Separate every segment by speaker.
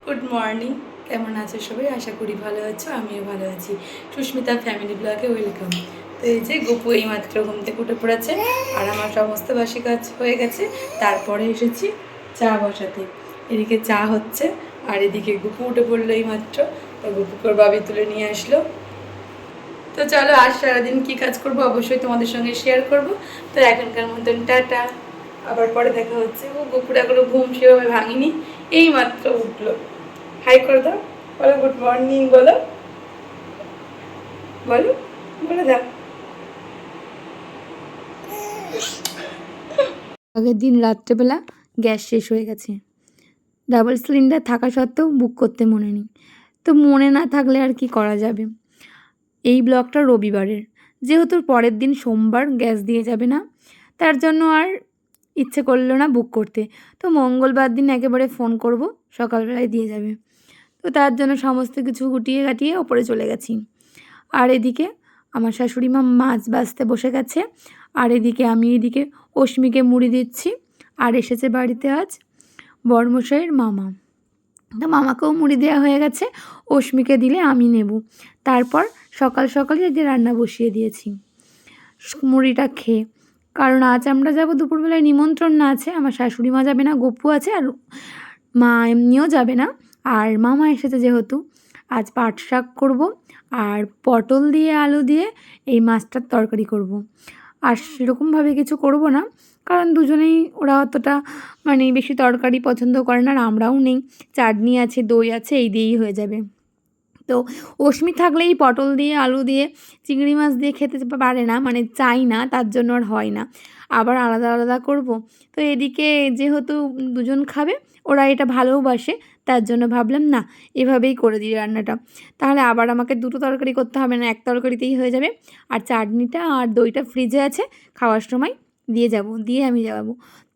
Speaker 1: Good morning, কেমন আছো সবাই? আশা করি ভালো আছো, আমিও ভালো আছি। সুস্মিতা ফ্যামিলি ব্লগে ওয়েলকাম। তো এই যে গপু এইমাত্র ঘুম থেকে উঠে পড়েছে আর আমার সমস্ত বাসি কাজ হয়ে গেছে। তারপরে এসেছি চা বসাতে। এদিকে চা হচ্ছে আর এদিকে গপু উঠে পড়লো এইমাত্র। তো গপুকে বাবি তুলে নিয়ে আসলো। তো চলো, আজ সারাদিন কী কাজ করবো অবশ্যই তোমাদের সঙ্গে শেয়ার করব। তো এখনকার মতন টাটা, আবার পরে দেখা হচ্ছে। ও গপুর এখনো ঘুম সেভাবে ভাঙিনি, এই মাত্র উঠলো। হাই করে দাও, বলো গুড মর্নিং, বলো বলো বলে দাও। আগের দিন রাত্রেবেলা গ্যাস শেষ হয়ে গেছে, ডাবল সিলিন্ডার থাকা সত্ত্বেও বুক করতে মনে নেই। তো মনে না থাকলে আর কি করা যাবে। এই ব্লগটা রবিবারের, যেহেতু পরের দিন সোমবার গ্যাস দিয়ে যাবে না, তার জন্য আর ইচ্ছে করলো না বুক করতে। তো মঙ্গলবার দিন একেবারে ফোন করব, সকালবেলায় দিয়ে যাবে। তো তার জন্য সমস্ত কিছু গুটিয়ে গাটিয়ে ওপরে চলে গেছি। আর এদিকে আমার শাশুড়ি মা মাছ বাছতে বসে গেছে, আর এদিকে আমি এদিকে অশ্মিকে মুড়ি দিচ্ছি। আর এসেছে বাড়িতে আজ বড়মশাইয়ের মামা, তো মামাকেও মুড়ি দেওয়া হয়ে গেছে, অশ্মিকে দিলে আমি নেব। তারপর সকাল সকালই আজকে রান্না বসিয়ে দিয়েছি মুড়িটা খেয়ে, কারণ আজ আমরা যাব দুপুরবেলায় নিমন্ত্রণ না আছে। আমার শাশুড়ি মা যাবে না, গপু আছে, আর মা এমনিও যাবে না। আর মামা এসেছে যেহেতু, আজ পাট শাক করবো আর পটল দিয়ে আলু দিয়ে এই মাছটার তরকারি করব। আর সেরকমভাবে কিছু করব না, কারণ দুজনেই ওরা অতটা মানে বেশি তরকারি পছন্দ করে না, আর আমরাও নেই। চাটনি আছে, দই আছে, এই দিয়েই হয়ে যাবে। তো অশ্মি থাকলেই পটল দিয়ে আলু দিয়ে চিংড়ি মাছ দিয়ে খেতে পারে না, মানে চাই না, তার জন্য আর হয় না। আবার আলাদা আলাদা করব। তো এদিকে যেহেতু দুজন খাবে, ওরা এটা ভালোবাসে, তার জন্য ভাবলাম না, এভাবেই করে দিই রান্নাটা। তাহলে আবার আমাকে দুটো তরকারি করতে হবে না, এক তরকারিতেই হয়ে যাবে। আর চাটনিটা আর দইটা ফ্রিজে আছে, খাওয়ার সময় দিয়ে আমি যাবো।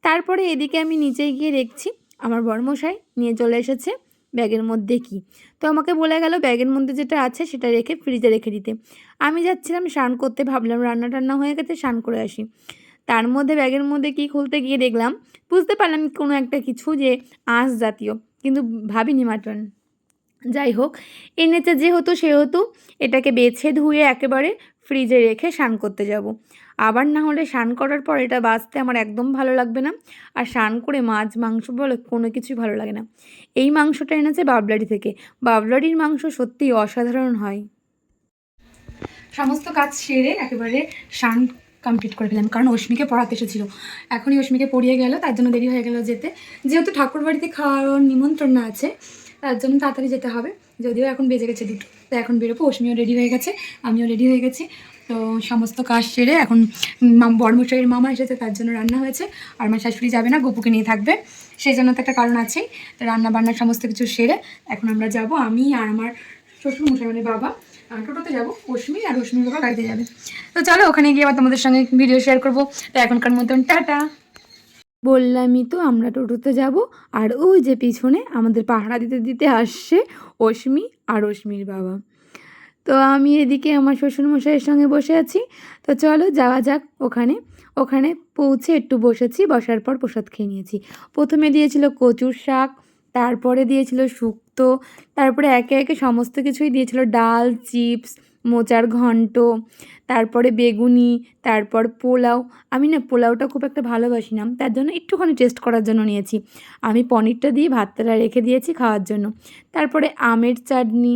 Speaker 1: তারপরে এদিকে আমি নিচে গিয়ে দেখছি আমার বড়মশাই নিয়ে চলে এসেছে ব্যাগের মধ্যে কি। তো আমাকে বলে গেল ব্যাগের মধ্যে যেটা আছে সেটা রেখে ফ্রিজে রেখে দিতে। আমি যাচ্ছিলাম স্নান করতে, ভাবলাম রান্না টান্না হয়ে গেছে, স্নান করে আসি। তার মধ্যে ব্যাগের মধ্যে কি খুলতে গিয়ে দেখলাম, বুঝতে পারলাম কোনো একটা কিছু যে আঁশ জাতীয়, কিন্তু ভাবিনি মাটন। যাই হোক, এনেছে যেহেতু সেহেতু এটাকে বেছে ধুয়ে একেবারে ফ্রিজে রেখে স্নান করতে যাব। আবার না হলে স্নান করার পর এটা বাছতে আমার একদম ভালো লাগবে না। আর স্নান করে মাছ মাংস বলে কোনো কিছুই ভালো লাগে না। এই মাংসটা এনেছে বাবলারি থেকে। বাবলারির মাংস সত্যিই অসাধারণ হয়। সমস্ত কাজ সেরে একেবারে স্নান কমপ্লিট করে ফেলাম, কারণ অশ্মিকে পড়াতে এসেছিলো। এখনই অশ্মিকে পড়িয়ে গেল, তার জন্য দেরি হয়ে গেল যেতে। যেহেতু ঠাকুর বাড়িতে খাওয়ার নিমন্ত্রণ না আছে, তার জন্য তাড়াতাড়ি যেতে হবে। যদিও এখন বেজে গেছে দুটো, তো এখন বেরোবো। অশ্মিও রেডি হয়ে গেছে, আমিও রেডি হয়ে গেছি। তো সমস্ত কাজ সেরে এখন বড়মশাইয়ের মামা এসেছে, তার জন্য রান্না হয়েছে। আর আমার শাশুড়ি যাবে না, গপুকে নিয়ে থাকবে, সেই জন্য তো একটা কারণ আছেই। তো রান্না বান্নার সমস্ত কিছু সেরে এখন আমরা যাব, আমি আর আমার শ্বশুরমশাই মানে বাবা টোটোতে যাবো, অশ্মি আর অশ্মির বাবা গাড়িতে যাবে। তো চলো ওখানে গিয়ে আবার তোমাদের সঙ্গে ভিডিও শেয়ার করবো। তো এখনকার মতন টাটা। বললামই তো আমরা টোটোতে যাব, আর ওই যে পিছনে আমাদের পাহারা দিতে দিতে আসছে অশ্মি আর অশ্মির বাবা। তো আমি এদিকে আমার শ্বশুরমশাইয়ের সঙ্গে বসে আছি। তো চলো যাওয়া যাক ওখানে। ওখানে পৌঁছে একটু বসেছি, বসার পর প্রসাদ খেয়ে নিয়েছি। প্রথমে দিয়েছিল কচুর শাক, তারপরে দিয়েছিল শুক্তো, তারপরে একে একে সমস্ত কিছুই দিয়েছিল, ডাল, চিপস, মোচার ঘন্ট, তারপরে বেগুনি, তারপর পোলাও। আমি না পোলাওটা খুব একটা ভালোবাসি না, তার জন্য একটুখানি টেস্ট করার জন্য নিয়েছি। আমি পনিরটা দিয়ে ভাতটা রেখে দিয়েছি খাওয়ার জন্য। তারপরে আমের চাটনি,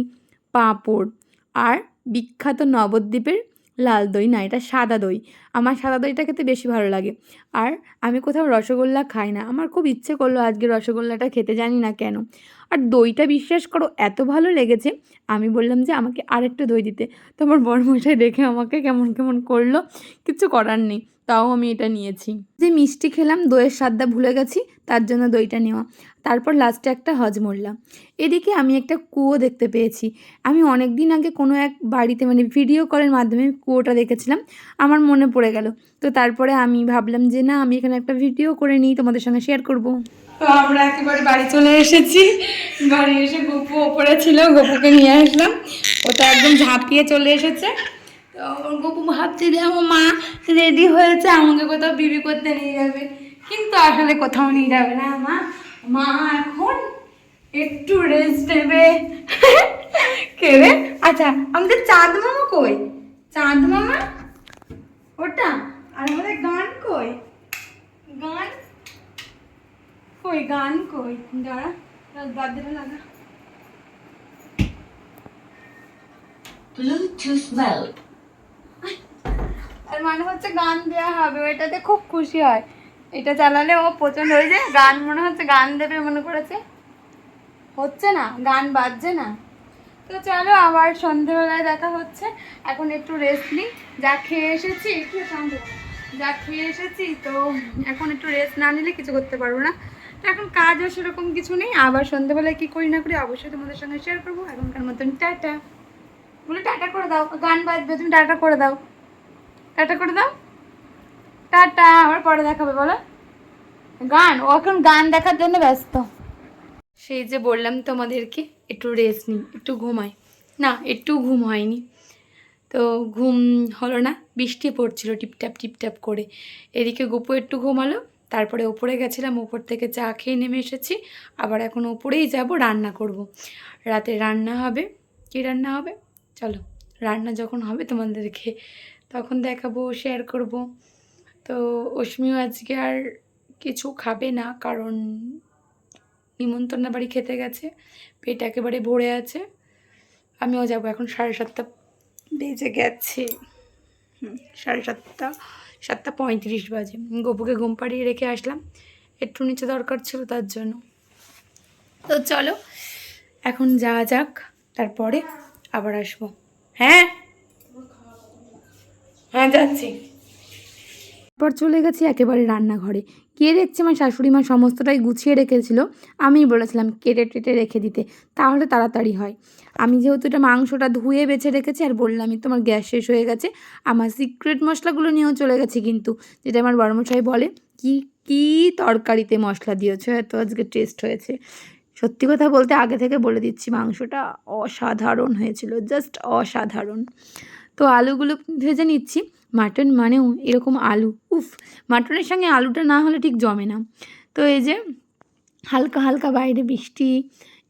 Speaker 1: পাঁপড়, আর বিখ্যাত নবদ্বীপের লাল দই, না এটা সাদা দই। আমার সাদা দইটা খেতে বেশি ভালো লাগে। আর আমি কোথাও রসগোল্লা খাই না, আমার খুব ইচ্ছে করলো আজকে রসগোল্লাটা খেতে, জানি না কেন। আর দইটা বিশ্বাস করো এত ভালো লেগেছে, আমি বললাম যে আমাকে আরেকটু দই দিতে। তো আমার বড়মশাই দেখে আমাকে কেমন কেমন করলো, কিচ্ছু করার নেই, তাও আমি এটা নিয়েছি। যে মিষ্টি খেলাম, দইয়ের স্বাদটা ভুলে গেছি, তার জন্য দইটা নেওয়া। তারপর লাস্টে একটা হজমোল্লা। এদিকে আমি একটা কুয়ো দেখতে পেয়েছি। আমি অনেক দিন আগে কোনো এক বাড়িতে মানে ভিডিও কলের মাধ্যমে কুয়োটা দেখেছিলাম, আমার মনে পড়ে গেল। তো তারপরে আমি ভাবলাম যে না, আমি এখানে একটা ভিডিও করে নিই, তোমাদের সঙ্গে শেয়ার করব। তো আমরা একেবারে বাড়ি চলে এসেছি। বাড়ি এসে গপু ওপরে ছিল, গপুকে নিয়ে আসলাম, ওটা একদম ঝাঁপিয়ে চলে এসেছে। তো গপু ভাবছে যে আমার মা রেডি হয়েছে, আমাকে কোথাও বিবি করতে নিয়ে যাবে, কিন্তু আসলে কোথাও নিয়ে যাবে না। মা মা এখন একটু রেস্ট নেবে। কে রে? আচ্ছা আমাদের চাঁদ মামা কই? চাঁদ মামা ওটা, আর আমাদের গান কই? গান কই? গান কই? দাঁড়া বাদ্যটা লাগা। ব্লুটুথ ওয়েল, আর মানে হচ্ছে গান দেওয়া হবে, ওইটাতে খুব খুশি হয়। এটা চালালে ও প্রচন্ড হয়ে যায়, গান মনে হচ্ছে গান দেবে মনে করেছে, হচ্ছে না, গান বাজছে না। তো চলো আবার সন্ধেবেলায় দেখা হচ্ছে। এখন একটু রেস্ট নিই, যা খেয়ে এসেছি, একটু শান্ত, যা খেয়ে এসেছি তো এখন একটু রেস্ট না নিলে কিছু করতে পারবো না। তো এখন কাজও সেরকম কিছু নেই, আবার সন্ধেবেলায় কী করি না করি অবশ্যই তোমাদের সঙ্গে শেয়ার করবো। এখনকার মতন টাটা বলে টাটা করে দাও, গান বাজবে, তুমি টাটা করে দাও, টাটা করে দাও, টাটা, আবার পরে দেখাবে বলো। গান, ও এখন গান দেখার জন্য ব্যস্ত। সেই যে বললাম তোমাদেরকে একটু রেস্ট নিই, একটু ঘুমাই, না একটু ঘুম হয়নি, তো ঘুম হলো না, বৃষ্টি পড়ছিল টিপটাপ টিপটাপ করে। এদিকে গপু একটু ঘুমালো, তারপরে ওপরে গেছিলাম, ওপর থেকে চা খেয়ে নেমে এসেছি। আবার এখন ওপরেই যাব, রান্না করব, রাতে রান্না হবে। কী রান্না হবে চলো, রান্না যখন হবে তোমাদেরকে তখন দেখাবো, শেয়ার করব। তো অশ্মিও আজকে আর কিছু খাবে না, কারণ নিমন্ত্রণের বাড়ি খেতে গেছে, পেট একেবারে ভরে আছে। আমিও যাব, এখন 7:30 বেজে গেছে, 7:30, 7:35 বাজে। গপুকে ঘুম পাড়িয়ে রেখে আসলাম, একটু নিচে দরকার ছিল তার জন্য। তো চলো এখন যাওয়া যাক, তারপরে আবার আসবো। হ্যাঁ হ্যাঁ যাচ্ছি। তারপর চলে গেছি একেবারে রান্নাঘরে, গিয়ে দেখছি আমার শাশুড়ি মা সমস্তটাই গুছিয়ে রেখেছিল। আমিই বলেছিলাম কেটে টেটে রেখে দিতে, তাহলে তাড়াতাড়ি হয়। আমি যেহেতু এটা মাংসটা ধুয়ে বেছে রেখেছি, আর বললামই তোমার গ্যাস শেষ হয়ে গেছে, আমার সিক্রেট মশলাগুলো নিয়েও চলে গেছে কিন্তু, যেটা আমার বড়মশাই বলে কি কী তরকারিতে মশলা দিয়েছো, এত আজকে টেস্ট হয়েছে। সত্যি কথা বলতে আগে থেকে বলে দিচ্ছি, মাংসটা অসাধারণ হয়েছিল, জাস্ট অসাধারণ। তো আলুগুলো ভেজে নিচ্ছি, মাটন মানেও এরকম আলু, উফ, মাটনের সঙ্গে আলুটা না হলে ঠিক জমে না। তো এই যে হালকা হালকা বাইরে বৃষ্টি,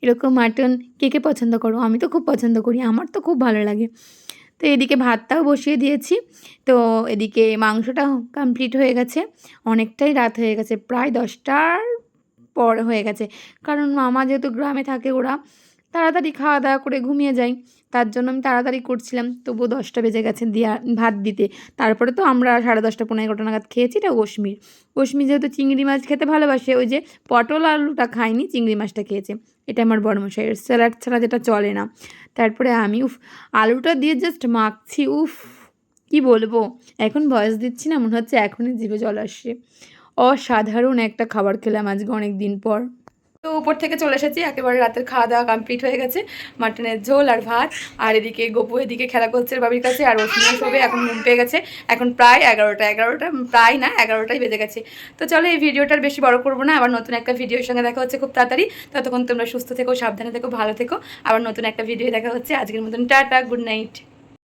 Speaker 1: এরকম মাটন কে কে পছন্দ করো? আমি তো খুব পছন্দ করি, আমার তো খুব ভালো লাগে। তো এদিকে ভাতটাও বসিয়ে দিয়েছি, তো এদিকে মাংসটা কমপ্লিট হয়ে গেছে, অনেকটাই রাত হয়ে গেছে, প্রায় 10টার পর হয়ে গেছে, কারণ মামা যেহেতু গ্রামে থাকে, ওরা তাড়াতাড়ি খাওয়া দাওয়া করে ঘুমিয়ে যায়, তার জন্য আমি তাড়াতাড়ি করছিলাম, তবুও 10টা বেজে গেছে দিয়া ভাত দিতে। তারপরে তো আমরা 10:30 11 নাগাদ খেয়েছি। এটা অশ্মি যেহেতু চিংড়ি মাছ খেতে ভালোবাসে, ওই যে পটল আলুটা খায়নি, চিংড়ি মাছটা খেয়েছে। এটা আমার বড়মশাইয়ের, স্যালাড ছাড়া যেটা চলে না। তারপরে আমি আলুটা দিয়ে জাস্ট মাখছি, কি বলবো, এখন ভয়েস দিচ্ছি না, মনে হচ্ছে এখনই জিভে জল আসছে। অসাধারণ একটা খাবার খেলাম আজকে অনেক দিন পর। তো উপর থেকে চলে এসেছি, একেবারে রাতের খাওয়া দাওয়া কমপ্লিট হয়ে গেছে, মাটনের ঝোল আর ভাত। আর এদিকে গপু এদিকে খেলা করছে বাবির কাছে, আর অশ্মিও সবে এখন ঘুম পেয়ে গেছে। এখন প্রায় 11টা প্রায় না 11টাই বেজে গেছে। তো চলো এই ভিডিওটার বেশি বড় করবো না, আবার নতুন একটা ভিডিওর সঙ্গে দেখা হচ্ছে খুব তাড়াতাড়ি। ততক্ষণ তোমরা সুস্থ থেকো, সাবধানে থেকো, ভালো থেকো। আবার নতুন একটা ভিডিও দেখা হচ্ছে। আজকের মতন টাটা, গুড নাইট।